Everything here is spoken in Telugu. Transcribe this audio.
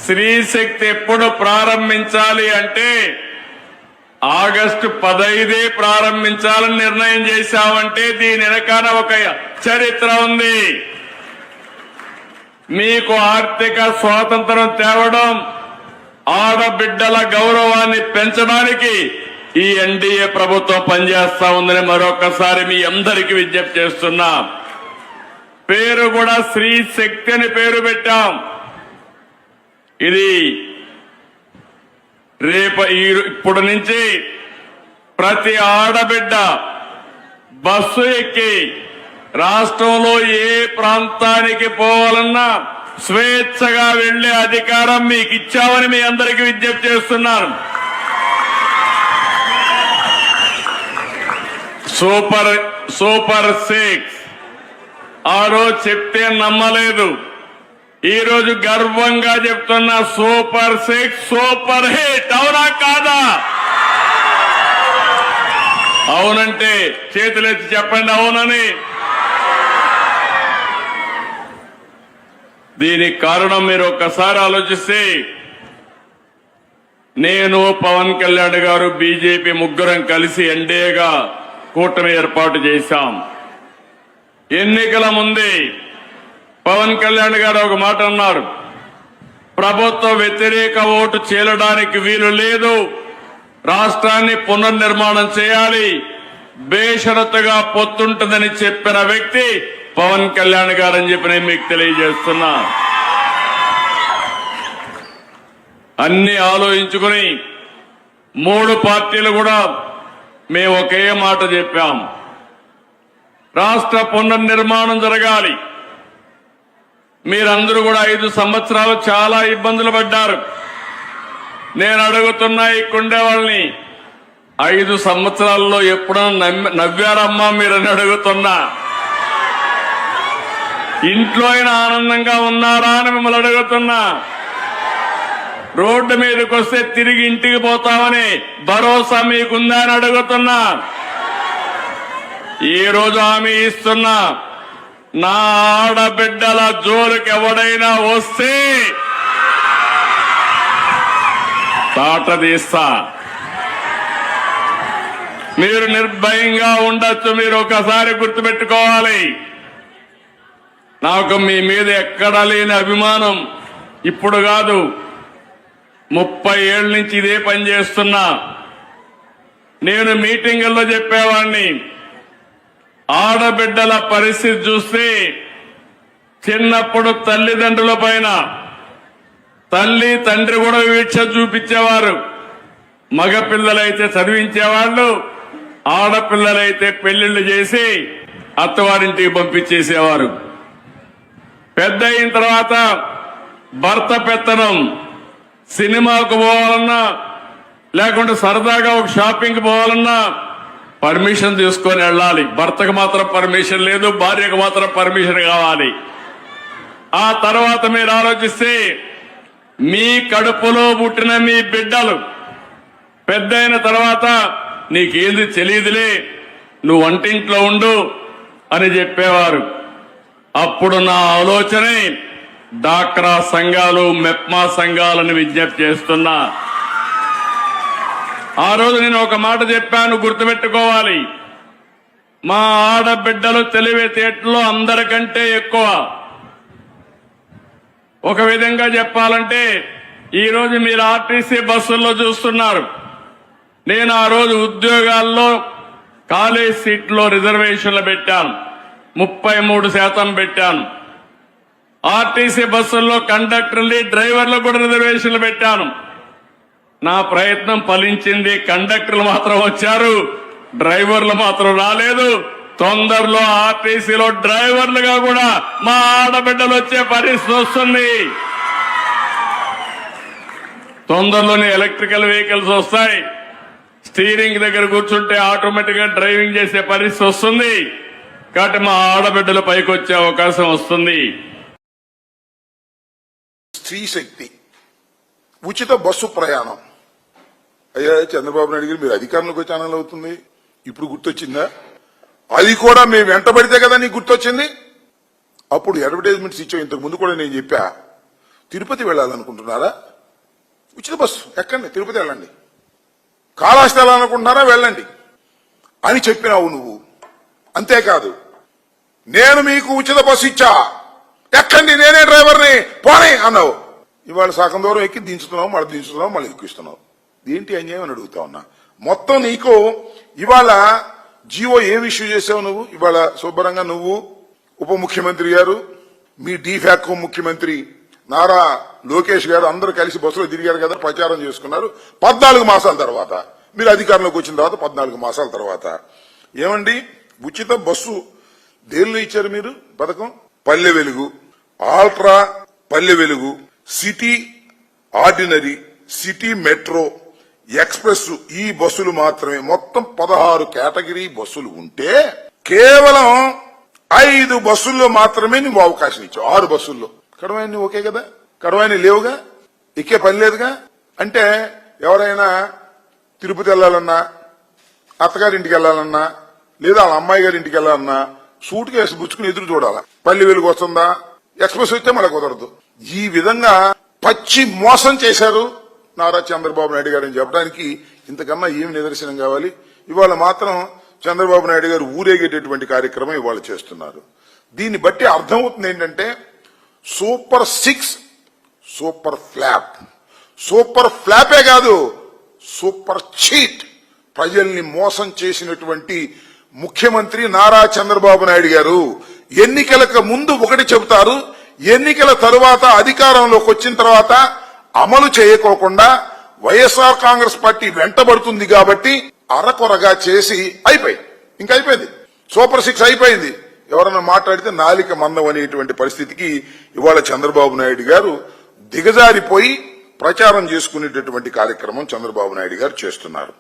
స్త్రీ శక్తి ఎప్పుడు ప్రారంభించాలి అంటే ఆగస్టు 15 ప్రారంభించాలని నిర్ణయం చేశామంటే దీని వెనకాల ఒక చరిత్ర ఉంది. మీకు ఆర్థిక స్వాతంత్రం తేవడం, ఆడబిడ్డల గౌరవాన్ని పెంచడానికి ఈ ఎన్డీఏ ప్రభుత్వం పనిచేస్తా ఉందని మరొకసారి మీ అందరికీ విజ్ఞప్తి చేస్తున్నా. పేరు కూడా స్త్రీ శక్తి అని పేరు పెట్టాం. ఇది ఇప్పుడు నుంచి ప్రతి ఆడబిడ్డ బస్సు ఎక్కి రాష్ట్రంలో ఏ ప్రాంతానికి పోవాలన్నా స్వేచ్ఛగా వెళ్లే అధికారం మీకు ఇచ్చామని మీ అందరికీ విజ్ఞప్తి చేస్తున్నాను. సూపర్ 6 ఆ రోజు చెప్తే నమ్మలేదు. ఈ రోజు గర్వంగా చెప్తున్నా సూపర్ 6 సూపర్ హిట్. అవునా కాదా? అవునంటే చేతులెత్తి చెప్పండి అవునని. దీనికి కారణం మీరు ఒక్కసారి ఆలోచిస్తే, నేను పవన్ కళ్యాణ్ గారు బీజేపీ ముగ్గురం కలిసి ఎన్డీఏగా కూటమి ఏర్పాటు చేశాం. ఎన్నికల ముందే పవన్ కళ్యాణ్ గారు ఒక మాట అన్నారు, ప్రభుత్వ వ్యతిరేక ఓటు చీలడానికి వీలు లేదు, రాష్ట్రాన్ని పునర్నిర్మాణం చేయాలి, బేషరతుగా పొత్తుంటుందని చెప్పిన వ్యక్తి పవన్ కళ్యాణ్ గారని చెప్పి నేను మీకు తెలియజేస్తున్నా. అన్ని ఆలోచించుకుని 3 పార్టీలు కూడా మేము ఒకే మాట చెప్పాం, రాష్ట్ర పునర్నిర్మాణం జరగాలి. మీరందరూ కూడా 5 సంవత్సరాలు చాలా ఇబ్బందులు పడ్డారు. నేను అడుగుతున్నా ఇక్కడే వాళ్ళని, 5 సంవత్సరాల్లో ఎప్పుడన్నా నవ్వారమ్మా మీరని అడుగుతున్నా. ఇంట్లో అయినా ఆనందంగా ఉన్నారా అని మిమ్మల్ని అడుగుతున్నా. రోడ్డు మీదకి వస్తే తిరిగి ఇంటికి పోతామని భరోసా మీకుందా అని అడుగుతున్నా. ఈ రోజు హామీ ఇస్తున్నా, నా ఆడబిడ్డల జోలికి ఎవడైనా వస్తే తాట తీస్తా. మీరు నిర్భయంగా ఉండొచ్చు. మీరు ఒకసారి గుర్తుపెట్టుకోవాలి, నాకు మీ మీద ఎక్కడా లేని అభిమానం ఇప్పుడు కాదు, 30 ఏళ్ల నుంచి ఇదే పని చేస్తున్నా. నేను మీటింగుల్లో చెప్పేవాడిని, ఆడబిడ్డల పరిస్థితి చూస్తే చిన్నప్పుడు తల్లిదండ్రుల పైన తల్లి తండ్రి కూడా వీక్ష చూపించేవారు. మగపిల్లలైతే చదివించేవాళ్లు, ఆడపిల్లలైతే పెళ్లిళ్లు చేసి అత్తవారింటికి పంపించేసేవారు. పెద్ద అయిన తర్వాత భర్త పెత్తనం, సినిమాకు పోవాలన్నా లేకుంటే సరదాగా ఒక షాపింగ్కి పోవాలన్నా పర్మిషన్ తీసుకొని వెళ్ళాలి. భర్తకు మాత్రం పర్మిషన్ లేదు, భార్యకు మాత్రం పర్మిషన్ కావాలి. ఆ తర్వాత మీరు ఆలోచిస్తే, మీ కడుపులో పుట్టిన మీ బిడ్డలు పెద్ద అయిన తర్వాత నీకేంది తెలియదులే, నువ్వు వంటింట్లో ఉండు అని చెప్పేవారు. అప్పుడు నా ఆలోచనే డాక్రా సంఘాలు, మెప్మా సంఘాలను విజ్ఞప్తి చేస్తున్నా. ఆ రోజు నేను ఒక మాట చెప్పాను, గుర్తుపెట్టుకోవాలి, మా ఆడబిడ్డలు తెలివితేటలో అందరికంటే ఎక్కువ. ఒక విధంగా చెప్పాలంటే, ఈ రోజు మీరు ఆర్టీసీ బస్సుల్లో చూస్తున్నారు. నేను ఆ రోజు ఉద్యోగాల్లో కాలేజ్ సీట్లో రిజర్వేషన్లు పెట్టాను, 33% పెట్టాను. ఆర్టీసీ బస్సుల్లో కండక్టర్లు, డ్రైవర్లు కూడా రిజర్వేషన్లు పెట్టాను. నా ప్రయత్నం ఫలించింది. కండక్టర్లు మాత్రం వచ్చారు, డ్రైవర్లు మాత్రం రాలేదు. తొందరలో ఆర్టీసీలో డ్రైవర్లుగా కూడా మా ఆడబిడ్డలు వచ్చే పరిస్థితి వస్తుంది. తొందరలోనే ఎలక్ట్రికల్ వెహికల్స్ వస్తాయి. స్టీరింగ్ దగ్గర కూర్చుంటే ఆటోమేటిక్ గా డ్రైవింగ్ చేసే పరిస్థితి వస్తుంది. కాబట్టి మా ఆడబిడ్డలు పైకి వచ్చే అవకాశం వస్తుంది. స్త్రీ శక్తి ఉచిత బస్సు ప్రయాణం. అయ్యా చంద్రబాబు నాయుడు గారు, మీరు అధికారంలోకి వచ్చే ఛానల్ అవుతుంది, ఇప్పుడు గుర్తొచ్చిందా? అది కూడా మేము వెంటబడితే కదా నీకు గుర్తొచ్చింది. అప్పుడు అడ్వర్టైజ్మెంట్స్ ఇచ్చాం. ఇంతకు ముందు కూడా నేను చెప్పా, తిరుపతి వెళ్ళాలనుకుంటున్నారా? ఉచిత బస్సు ఎక్కండి, తిరుపతి వెళ్ళండి. కాళహస్తి వెళ్ళాలనుకుంటున్నారా? వెళ్ళండి అని చెప్పినావు నువ్వు. అంతేకాదు, నేను మీకు ఉచిత బస్సు ఇచ్చా, ఎక్కండి, నేనే డ్రైవర్ని, పోనీ అన్నావు. ఇవాళ సగం దూరం ఎక్కి దించుతున్నావు, మళ్ళీ ఎక్కిస్తున్నావు. ఏంటి అన్యాయం అని అడుగుతా ఉన్నా. మొత్తం నీకు ఇవాళ జీవో ఏం ఇష్యూ చేసావు నువ్వు? ఇవాళ శుభ్రంగా నువ్వు, ఉప ముఖ్యమంత్రి గారు, మీ డీఫాక్టో ముఖ్యమంత్రి నారా లోకేష్ గారు అందరూ కలిసి బస్సులో తిరిగారు కదా, ప్రచారం చేసుకున్నారు. 14 మాసాల తర్వాత మీరు అధికారంలోకి వచ్చిన తర్వాత 14 మాసాల తర్వాత ఏమండి ఉచిత బస్సు దేనిలో ఇచ్చారు మీరు పథకం? Palle Velugu, ultra Palle Velugu, city ordinary, city metro, express, ఈ బస్సులు మాత్రమే. మొత్తం 16 కేటగిరీ బస్సులు ఉంటే కేవలం 5 బస్సుల్లో మాత్రమే నువ్వు అవకాశం ఇచ్చావు. 6 బస్సుల్లో. కడవాయిని ఓకే కదా, కడవాయిని లేవుగా, ఎక్కే పని లేదుగా. అంటే ఎవరైనా తిరుపతి వెళ్లాలన్నా, అత్తగారింటికి వెళ్లాలన్నా, లేదా వాళ్ళ అమ్మాయి గారి ఇంటికి వెళ్లాలన్నా సూట్ కేసు పుచ్చుకుని ఎదురు చూడాలా. పల్లె వెలుగు వస్తుందా, ఎక్స్ప్రెస్ వస్తే మళ్ళీ కుదరదు. ఈ విధంగా పచ్చి మోసం చేశారు నారా చంద్రబాబు నాయుడు గారు అని చెప్పడానికి ఇంతకన్నా ఏమి నిదర్శనం కావాలి? ఇవాళ మాత్రం చంద్రబాబు నాయుడు గారు ఊరేగేటటువంటి కార్యక్రమం ఇవాళ చేస్తున్నారు. దీన్ని బట్టి అర్థమవుతుంది ఏంటంటే సూపర్ 6, సూపర్ ఫ్లాప్. సూపర్ ఫ్లాపే కాదు, సూపర్ చీట్. ప్రజల్ని మోసం చేసినటువంటి ముఖ్యమంత్రి నారా చంద్రబాబు నాయుడు గారు ఎన్నికలకు ముందు ఒకటి చెబుతారు, ఎన్నికల తరువాత అధికారంలోకి వచ్చిన తర్వాత అమలు చేయకోకుండా వైఎస్ఆర్ కాంగ్రెస్ పార్టీ వెంటబడుతుంది కాబట్టి అరకొరగా చేసి అయిపోయింది. సూపర్ 6 అయిపోయింది. ఎవరన్నా మాట్లాడితే నాలిక మందం అనేటువంటి పరిస్థితికి ఇవాళ చంద్రబాబు నాయుడు గారు దిగజారిపోయి ప్రచారం చేసుకునేటటువంటి కార్యక్రమం చంద్రబాబు నాయుడు గారు చేస్తున్నారు.